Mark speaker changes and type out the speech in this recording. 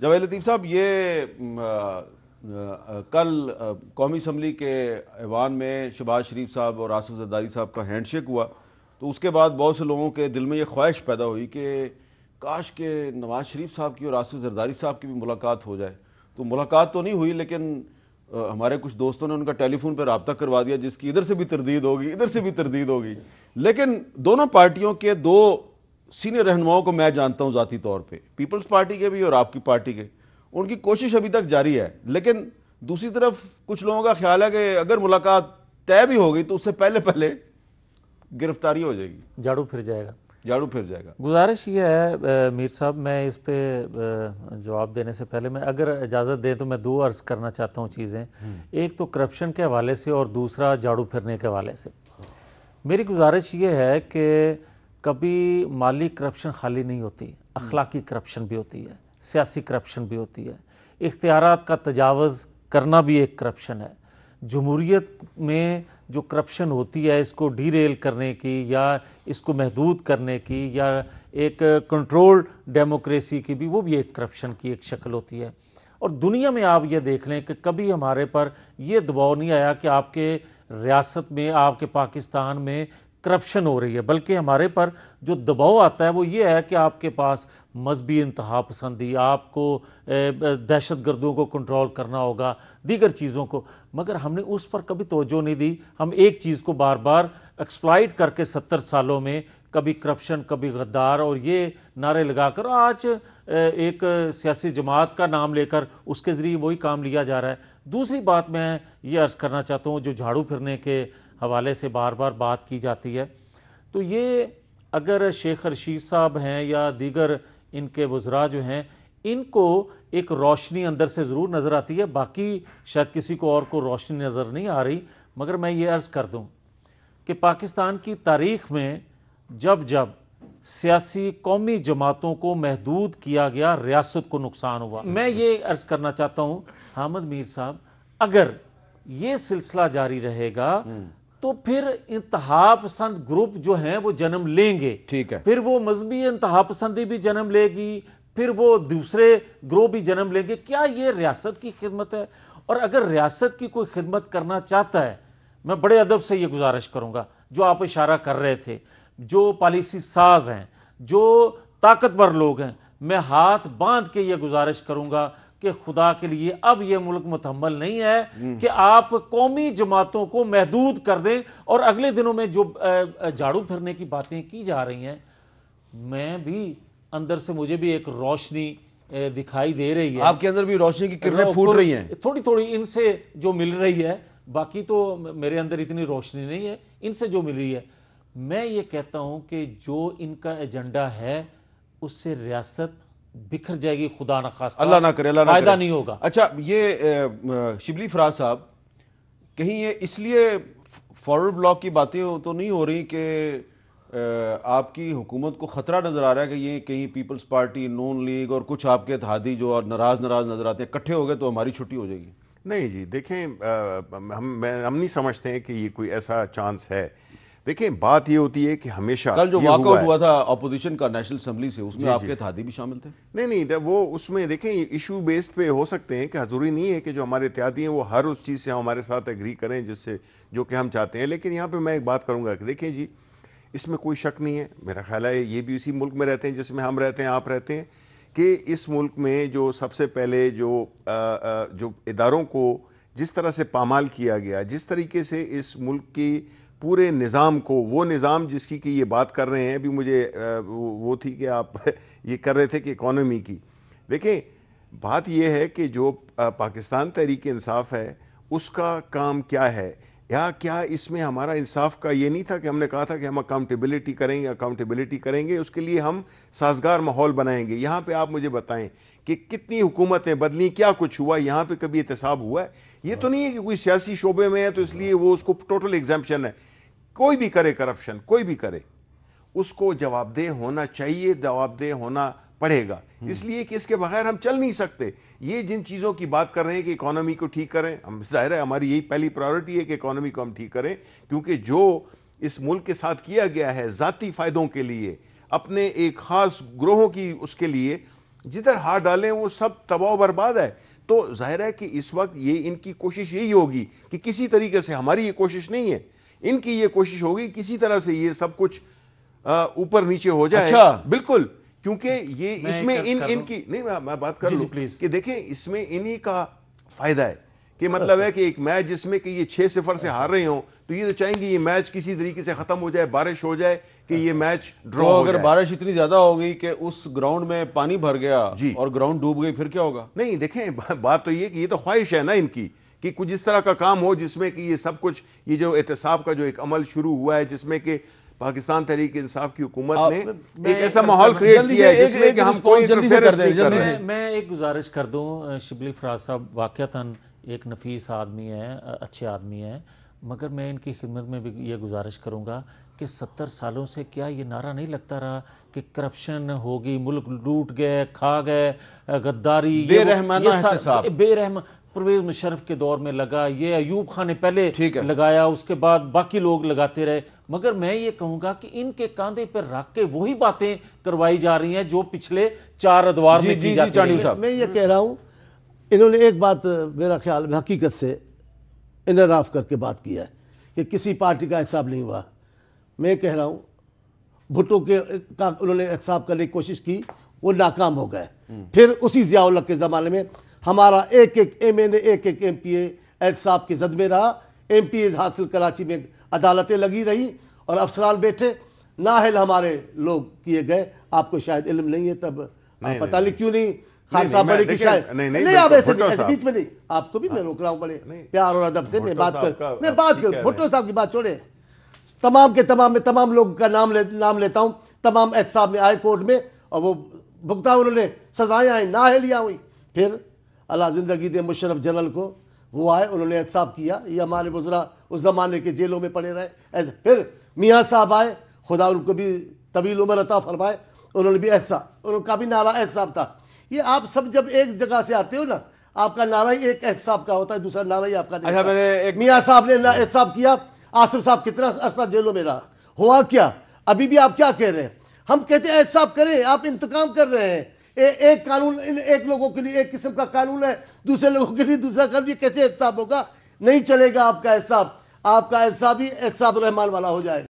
Speaker 1: جاوید لطیف صاحب، یہ کل قومی اسمبلی کے ایوان میں شہباز شریف صاحب اور آصف زرداری صاحب کا ہینڈ شیک ہوا، تو اس کے بعد بہت سے لوگوں کے دل میں یہ خواہش پیدا ہوئی کہ کاش کہ نواز شریف صاحب کی اور آصف زرداری صاحب کی بھی ملاقات ہو جائے۔ تو ملاقات تو نہیں ہوئی، لیکن ہمارے کچھ دوستوں نے ان کا ٹیلی فون پہ رابطہ کروا دیا، جس کی ادھر سے بھی تردید ہوگی ادھر سے بھی تردید ہوگی۔ لیکن دونوں پارٹیوں کے دو سینئر رہنماؤں کو میں جانتا ہوں ذاتی طور پہ، پیپلز پارٹی کے بھی اور آپ کی پارٹی کے، ان کی کوشش ابھی تک جاری ہے۔ لیکن دوسری طرف کچھ لوگوں کا خیال ہے کہ اگر ملاقات طے بھی ہوگی تو اس سے پہلے پہلے گرفتاری ہو جائے گی،
Speaker 2: جھاڑو پھر جائے گا۔
Speaker 1: جھاڑو پھر جائے گا۔
Speaker 2: گزارش یہ ہے میر صاحب، میں اس پہ جواب دینے سے پہلے میں اگر اجازت دیں تو میں دو عرض کرنا چاہتا ہوں چیزیں، ایک تو کرپشن کے حوالے سے اور دوسرا جھاڑو پھرنے کے حوالے سے۔ میری گزارش یہ ہے کہ کبھی مالی کرپشن خالی نہیں ہوتی، اخلاقی کرپشن بھی ہوتی ہے، سیاسی کرپشن بھی ہوتی ہے، اختیارات کا تجاوز کرنا بھی ایک کرپشن ہے۔ جمہوریت میں جو کرپشن ہوتی ہے اس کو ڈی ریل کرنے کی یا اس کو محدود کرنے کی یا ایک کنٹرول ڈیموکریسی کی بھی، وہ بھی ایک کرپشن کی ایک شکل ہوتی ہے۔ اور دنیا میں آپ یہ دیکھ لیں کہ کبھی ہمارے پر یہ دباؤ نہیں آیا کہ آپ کے ریاست میں، آپ کے پاکستان میں کرپشن ہو رہی ہے، بلکہ ہمارے پر جو دباؤ آتا ہے وہ یہ ہے کہ آپ کے پاس مذہبی انتہا پسندی، آپ کو دہشت گردوں کو کنٹرول کرنا ہوگا، دیگر چیزوں کو، مگر ہم نے اس پر کبھی توجہ نہیں دی۔ ہم ایک چیز کو بار بار ایکسپلائٹ کر کے 70 سالوں میں کبھی کرپشن، کبھی غدار، اور یہ نعرے لگا کر آج ایک سیاسی جماعت کا نام لے کر اس کے ذریعے وہی کام لیا جا رہا ہے۔ دوسری بات میں یہ عرض کرنا چاہتا ہوں، جو جھاڑو پھرنے کے حوالے سے بار بار بات کی جاتی ہے، تو یہ اگر شیخ رشید صاحب ہیں یا دیگر ان کے وزراء جو ہیں، ان کو ایک روشنی اندر سے ضرور نظر آتی ہے، باقی شاید کسی کو اور کو روشنی نظر نہیں آ رہی، مگر میں یہ عرض کر دوں کہ پاکستان کی تاریخ میں جب جب سیاسی قومی جماعتوں کو محدود کیا گیا، ریاست کو نقصان ہوا۔ میں یہ عرض کرنا چاہتا ہوں حامد میر صاحب، اگر یہ سلسلہ جاری رہے گا تو پھر انتہا پسند گروپ جو ہیں وہ جنم لیں گے،
Speaker 1: ٹھیک ہے،
Speaker 2: پھر وہ مذہبی انتہا پسندی بھی جنم لے گی، پھر وہ دوسرے گروہ بھی جنم لیں گے۔ کیا یہ ریاست کی خدمت ہے؟ اور اگر ریاست کی کوئی خدمت کرنا چاہتا ہے، میں بڑے ادب سے یہ گزارش کروں گا، جو آپ اشارہ کر رہے تھے، جو پالیسی ساز ہیں، جو طاقتور لوگ ہیں، میں ہاتھ باندھ کے یہ گزارش کروں گا کہ خدا کے لیے اب یہ ملک متحمل نہیں ہے کہ آپ قومی جماعتوں کو محدود کر دیں۔ اور اگلے دنوں میں جو جھاڑو پھرنے کی باتیں کی جا رہی ہیں، میں بھی اندر سے مجھے بھی ایک روشنی دکھائی دے رہی ہے،
Speaker 1: آپ کے اندر بھی روشنی کی کرنیں پھوٹ رہی ہیں،
Speaker 2: تھوڑی تھوڑی ان سے جو مل رہی ہے، باقی تو میرے اندر اتنی روشنی نہیں ہے، ان سے جو مل رہی ہے۔ میں یہ کہتا ہوں کہ جو ان کا ایجنڈا ہے اس سے ریاست بکھر جائے گی، خدا نخواستہ،
Speaker 1: اللہ نہ کرے، اللہ نہ کرے،
Speaker 2: فائدہ نہیں ہوگا۔
Speaker 1: اچھا، یہ شبلی فراز صاحب، کہیں یہ اس لیے فارورڈ بلاک کی باتیں تو نہیں ہو رہی کہ آپ کی حکومت کو خطرہ نظر آ رہا ہے کہ یہ کہیں پیپلز پارٹی، نون لیگ اور کچھ آپ کے اتحادی جو ناراض نظر آتے ہیں اکٹھے ہو گئے تو ہماری چھٹی ہو جائے گی؟
Speaker 3: نہیں جی، دیکھیں ہم نہیں سمجھتے ہیں کہ یہ کوئی ایسا چانس ہے۔ دیکھیں بات یہ ہوتی ہے کہ ہمیشہ
Speaker 1: کل جو واک آؤٹ ہوا تھا اپوزیشن کا نیشنل اسمبلی سے، اس میں آپ کے اتحادی بھی شامل تھے؟
Speaker 3: نہیں، وہ اس میں دیکھیں ایشو بیسڈ پہ ہو سکتے ہیں، کہ ضروری نہیں ہے کہ جو ہمارے اتحادی ہیں وہ ہر اس چیز سے ہمارے ساتھ ایگری کریں جس سے جو کہ ہم چاہتے ہیں۔ لیکن یہاں پہ میں ایک بات کروں گا کہ دیکھیں جی، اس میں کوئی شک نہیں ہے، میرا خیال ہے یہ بھی اسی ملک میں رہتے ہیں جس میں ہم رہتے ہیں، آپ رہتے ہیں، کہ اس ملک میں جو سب سے پہلے جو اداروں کو جس طرح سے پامال کیا گیا، جس طریقے سے اس ملک کی پورے نظام کو، وہ نظام جس کی کہ یہ بات کر رہے ہیں، ابھی مجھے وہ تھی کہ آپ یہ کر رہے تھے کہ اکانومی کی، دیکھیں بات یہ ہے کہ جو پاکستان تحریک انصاف ہے اس کا کام کیا ہے، یا کیا اس میں ہمارا انصاف کا یہ نہیں تھا کہ ہم نے کہا تھا کہ ہم اکاؤنٹیبلٹی کریں گے، اس کے لیے ہم سازگار ماحول بنائیں گے۔ یہاں پہ آپ مجھے بتائیں کہ کتنی حکومتیں بدلیں، کیا کچھ ہوا، یہاں پہ کبھی احتساب ہوا ہے؟ یہ تو نہیں ہے کہ کوئی سیاسی شعبے میں ہے تو اس لیے وہ اس کو ٹوٹل ایگزمپشن ہے۔ کوئی بھی کرے کرپشن، کوئی بھی کرے، اس کو جواب دہ ہونا چاہیے، جواب دہ ہونا پڑے گا، اس لیے کہ اس کے بغیر ہم چل نہیں سکتے۔ یہ جن چیزوں کی بات کر رہے ہیں کہ اکانومی کو ٹھیک کریں، ہم ظاہر ہے ہماری یہی پہلی پرائیورٹی ہے کہ اکانومی کو ہم ٹھیک کریں، کیونکہ جو اس ملک کے ساتھ کیا گیا ہے ذاتی فائدوں کے لیے، اپنے ایک خاص گروہوں کی اس کے لیے، جدھر ہاتھ ڈالیں وہ سب تباہ و برباد ہے. تو ظاہر ہے کہ اس وقت یہ ان کی کوشش یہی ہوگی کہ کسی طریقے سے, ہماری یہ کوشش نہیں ہے, ان کی یہ کوشش ہوگی کسی طرح سے یہ سب کچھ اوپر نیچے ہو جائے.
Speaker 1: اچھا
Speaker 3: بالکل, کیونکہ یہ اس میں ان کی نہیں, میں بات کر لوں کہ دیکھیں اس میں انہی کا فائدہ ہے کہ مطلب ہے کہ ایک میچ جس میں کہ یہ 6-0 سے ہار رہے ہوں تو یہ تو چاہیں گے یہ میچ کسی طریقے سے ختم ہو جائے, بارش ہو جائے کہ یہ میچ ڈرا ہو
Speaker 1: اگر
Speaker 3: جائے.
Speaker 1: بارش اتنی زیادہ ہو گئی کہ اس گراؤنڈ میں پانی بھر گیا اور گراؤنڈ ڈوب گئی, پھر کیا ہوگا؟
Speaker 3: نہیں دیکھیں, بات تو یہ کہ یہ تو خواہش ہے نا ان کی کہ کچھ اس طرح کا کام ہو جس میں کہ یہ سب کچھ, یہ جو احتساب کا جو ایک عمل شروع ہوا ہے جس میں کہ پاکستان تحریک انصاف کی حکومت نے ایک ایسا ماحول کریٹ کیا ہے جس میں کہ ہم کوئی انٹرفیئرنس نہیں کر رہے ہیں.
Speaker 2: میں ایک گزارش کر دوں, شبلی فراز صاحب واقعتاً ایک نفیس آدمی ہے, اچھے آدمی ہیں, مگر میں ان کی خدمت میں بھی یہ گزارش کروں گا کہ 70 سالوں سے کیا یہ نعرہ نہیں لگتا رہا کہ کرپشن ہوگی, ملک لوٹ گئے, کھا گئے, غداری,
Speaker 1: بے رحمانہ احتساب,
Speaker 2: بے رحم پرویز مشرف کے دور میں لگا, یہ ایوب خان نے پہلے لگایا, اس کے بعد باقی لوگ لگاتے رہے, مگر میں یہ کہوں گا کہ ان کے کاندھے پر رکھ کے وہی باتیں کروائی جا رہی ہیں جو پچھلے 4 ادوار میں کی جاتی ہیں.
Speaker 4: میں یہ کہہ رہا ہوں, انہوں نے ایک بات میرا خیال میں حقیقت سے انحراف کر کے بات کیا ہے کہ کسی پارٹی کا احتساب نہیں ہوا. میں کہہ رہا ہوں بھٹو کا انہوں نے احتساب کرنے کی کوشش کی, وہ ناکام ہو گئے. پھر اسی ضیاء الحق کے زمانے میں ہمارا ایک ایم پی اے احتساب کے زد میں رہا. ایم پی اے حاصل کراچی میں عدالتیں لگی رہی اور افسران بیٹھے, نااہل ہمارے لوگ کیے گئے. آپ کو شاید علم نہیں ہے, تب پتہ نہیں کیوں نہیں خان صاحب بڑے کی شاید نہیں, آپ ایسے بیچ میں نہیں, آپ کو بھی میں روک رہا ہوں بڑے پیار اور ادب سے. میں بات کروں بھٹو صاحب کی بات چھوڑیں, تمام کے تمام میں تمام لوگوں کا نام لیتا ہوں, تمام احتساب میں آئے کورٹ میں اور وہ بھگتا انہوں نے, سزائیں آئیں, نااہلیاں ہوئی. پھر اللہ زندگی دے مشرف جنرل کو, وہ آئے, انہوں نے احتساب کیا. یہ ہمارے وزراء اس زمانے کے جیلوں میں پڑے رہے. پھر میاں صاحب آئے, خدا ان کو بھی طویل عمر عطا فرمائے, انہوں نے بھی احتساب, ان کا بھی نعرہ احتساب تھا. یہ آپ سب جب ایک جگہ سے آتے ہو نا, آپ کا نعرہ ہی ایک احتساب کا ہوتا ہے, دوسرا نعرہ ہی آپ کا نہیں ہوتا. میاں صاحب نے احتساب کیا, آصف صاحب کتنا عرصہ جیلوں میں رہا, ہوا کیا؟ ابھی بھی آپ کیا کہہ رہے ہیں؟ ہم کہتے ہیں احتساب کریں, آپ انتقام کر رہے ہیں. ایک قانون ایک لوگوں کے لیے ایک قسم کا قانون ہے, دوسرے لوگوں کے لیے دوسرا قانون, یہ کیسے احتساب ہوگا؟ نہیں چلے گا آپ کا احتساب. آپ کا احتساب ہی احتساب الرحمان والا ہو جائے گا.